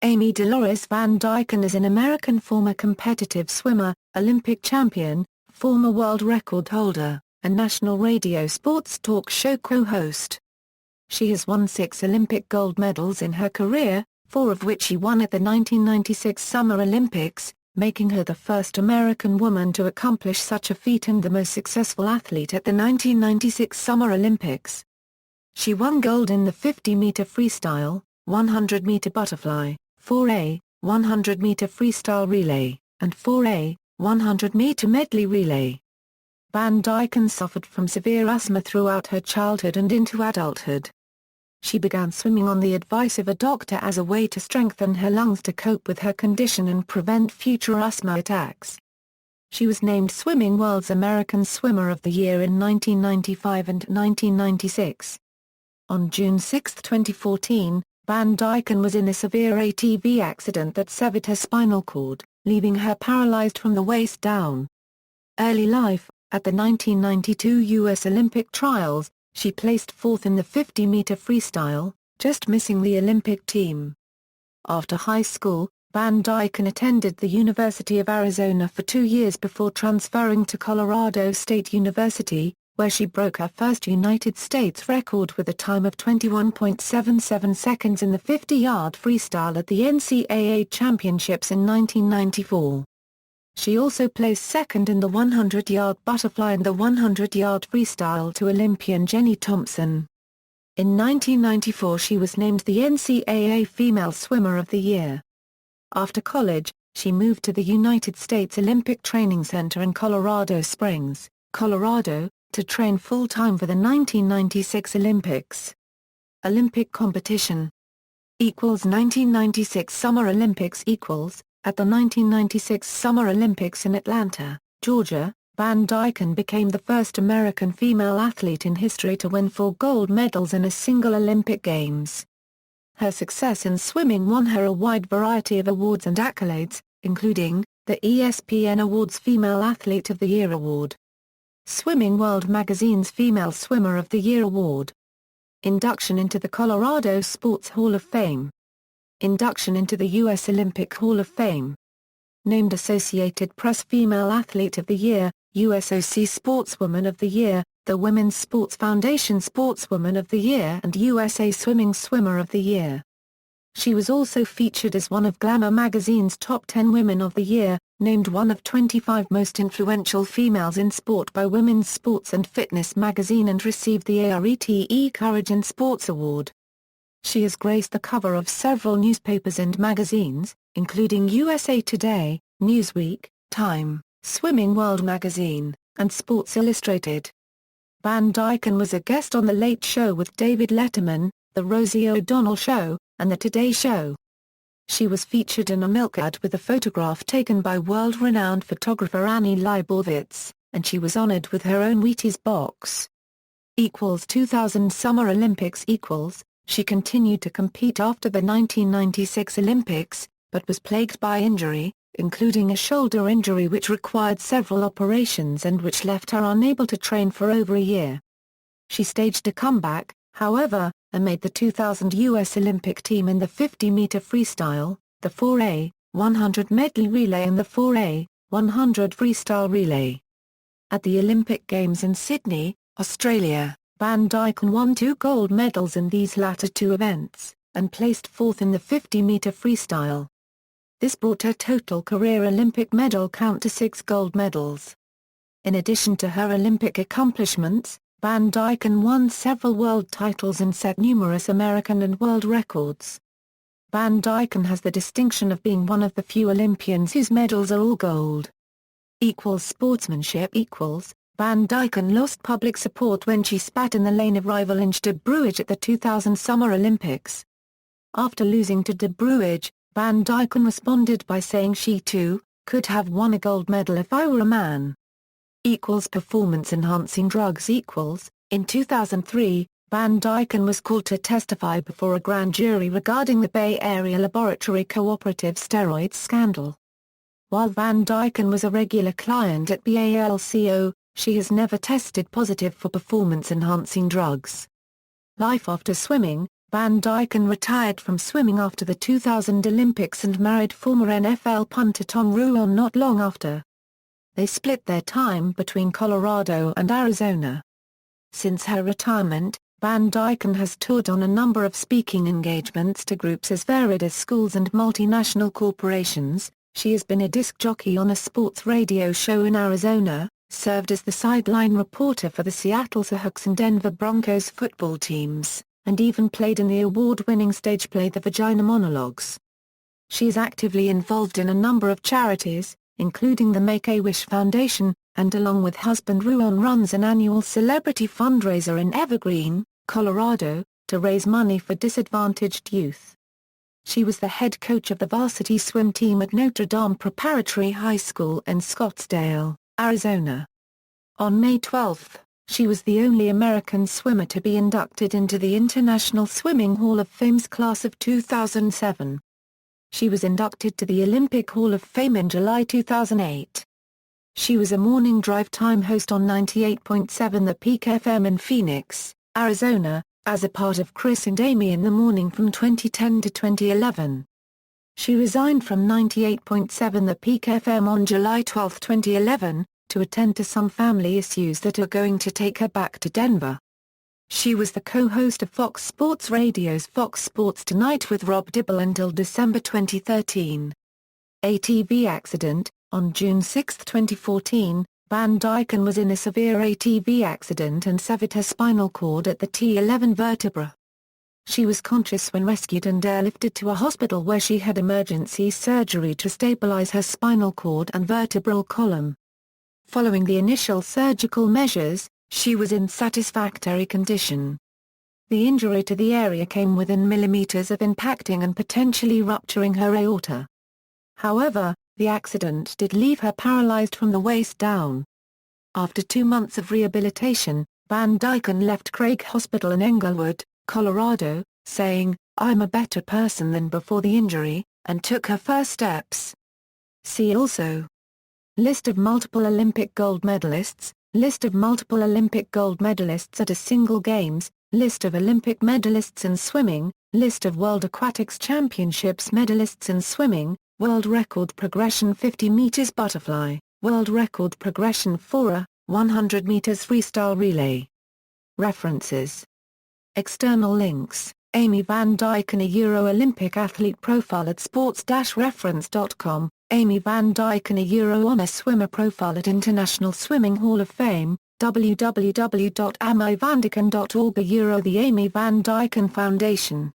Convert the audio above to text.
Amy Deloris Van Dyken is an American former competitive swimmer, Olympic champion, former world record holder, and national radio sports talk show co-host. She has won 6 Olympic gold medals in her career, 4 of which she won at the 1996 Summer Olympics, making her the first American woman to accomplish such a feat and the most successful athlete at the 1996 Summer Olympics. She won gold in the 50-meter freestyle, 100-meter butterfly, 4A, 100-meter freestyle relay, and 4A, 100-meter medley relay. Van Dyken suffered from severe asthma throughout her childhood and into adulthood. She began swimming on the advice of a doctor as a way to strengthen her lungs to cope with her condition and prevent future asthma attacks. She was named Swimming World's American Swimmer of the Year in 1995 and 1996. On June 6, 2014, Van Dyken was in a severe ATV accident that severed her spinal cord, leaving her paralyzed from the waist down. Early life: at the 1992 U.S. Olympic trials, she placed 4th in the 50-meter freestyle, just missing the Olympic team. After high school, Van Dyken attended the University of Arizona for 2 years before transferring to Colorado State University, where she broke her first United States record with a time of 21.77 seconds in the 50-yard freestyle at the NCAA Championships in 1994. She also placed second in the 100-yard butterfly and the 100-yard freestyle to Olympian Jenny Thompson. In 1994 she was named the NCAA Female Swimmer of the Year. After college, she moved to the United States Olympic Training Center in Colorado Springs, Colorado, to train full-time for the 1996 Olympics. Olympic competition equals 1996 Summer Olympics equals at the 1996 Summer Olympics in Atlanta, Georgia, Van Dyken became the first American female athlete in history to win 4 gold medals in a single Olympic Games. Her success in swimming won her a wide variety of awards and accolades, including the ESPN Awards Female Athlete of the Year Award, Swimming World Magazine's Female Swimmer of the Year Award, induction into the Colorado Sports Hall of Fame, induction into the U.S. Olympic Hall of Fame, named Associated Press Female Athlete of the Year, USOC Sportswoman of the Year, the Women's Sports Foundation Sportswoman of the Year and USA Swimming Swimmer of the Year. She was also featured as one of Glamour magazine's top 10 Women of the Year, named one of 25 most influential females in sport by Women's Sports and Fitness magazine and received the ARETE Courage in Sports Award. She has graced the cover of several newspapers and magazines, including USA Today, Newsweek, Time, Swimming World magazine, and Sports Illustrated. Van Dyken was a guest on The Late Show with David Letterman, The Rosie O'Donnell Show, and The Today Show. She was featured in a milk ad with a photograph taken by world-renowned photographer Annie Leibovitz, and she was honored with her own Wheaties box. 2000 Summer Olympics She continued to compete after the 1996 Olympics, but was plagued by injury, including a shoulder injury which required several operations and which left her unable to train for over a year. She staged a comeback, however, and made the 2000 U.S. Olympic team in the 50-meter freestyle, the 4A, 100 medley relay and the 4A, 100 freestyle relay. At the Olympic Games in Sydney, Australia, Van Dyken won 2 gold medals in these latter 2 events, and placed 4th in the 50-meter freestyle. This brought her total career Olympic medal count to 6 gold medals. In addition to her Olympic accomplishments, Van Dyken won several world titles and set numerous American and world records. Van Dyken has the distinction of being one of the few Olympians whose medals are all gold. Sportsmanship Van Dyken lost public support when she spat in the lane of rival Inge de Bruijn at the 2000 Summer Olympics. After losing to de Bruijn, Van Dyken responded by saying she too could have won a gold medal if I were a man. Performance-enhancing drugs In 2003, Van Dyken was called to testify before a grand jury regarding the Bay Area Laboratory Cooperative Steroids scandal. While Van Dyken was a regular client at BALCO, she has never tested positive for performance-enhancing drugs. Life after swimming, Van Dyken retired from swimming after the 2000 Olympics and married former NFL punter Tom Ruan not long after. They split their time between Colorado and Arizona. Since her retirement, Van Dyken has toured on a number of speaking engagements to groups as varied as schools and multinational corporations. She has been a disc jockey on a sports radio show in Arizona, served as the sideline reporter for the Seattle Seahawks and Denver Broncos football teams, and even played in the award-winning stage play The Vagina Monologues. She is actively involved in a number of charities, including the Make-A-Wish Foundation, and along with husband Ruan runs an annual celebrity fundraiser in Evergreen, Colorado, to raise money for disadvantaged youth. She was the head coach of the varsity swim team at Notre Dame Preparatory High School in Scottsdale, Arizona. On May 12, she was the only American swimmer to be inducted into the International Swimming Hall of Fame's class of 2007. She was inducted to the Olympic Hall of Fame in July 2008. She was a morning drive time host on 98.7 The Peak FM in Phoenix, Arizona, as a part of Chris and Amy in the Morning from 2010 to 2011. She resigned from 98.7 The Peak FM on July 12, 2011, to attend to some family issues that are going to take her back to Denver. She was the co-host of Fox Sports Radio's Fox Sports Tonight with Rob Dibble until December 2013. ATV accident. On June 6, 2014, Van Dyken was in a severe ATV accident and severed her spinal cord at the T11 vertebra. She was conscious when rescued and airlifted to a hospital where she had emergency surgery to stabilize her spinal cord and vertebral column. Following the initial surgical measures, she was in satisfactory condition. The injury to the area came within millimeters of impacting and potentially rupturing her aorta. However, the accident did leave her paralyzed from the waist down. After 2 months of rehabilitation, Van Dyken left Craig Hospital in Englewood, Colorado, saying, "I'm a better person than before the injury," and took her first steps. See also: List of multiple Olympic gold medalists, List of multiple Olympic gold medalists at a single games, List of Olympic medalists in swimming, List of World Aquatics Championships medalists in swimming, World Record Progression 50 meters butterfly, World Record Progression for a 100 meters freestyle relay. References. External links: Amy Van Dyken, a Euro Olympic athlete profile at sports-reference.com, Amy Van Dyken, a Euro honor swimmer profile at International Swimming Hall of Fame, www.amyvandyken.org, a Euro, the Amy Van Dyken Foundation.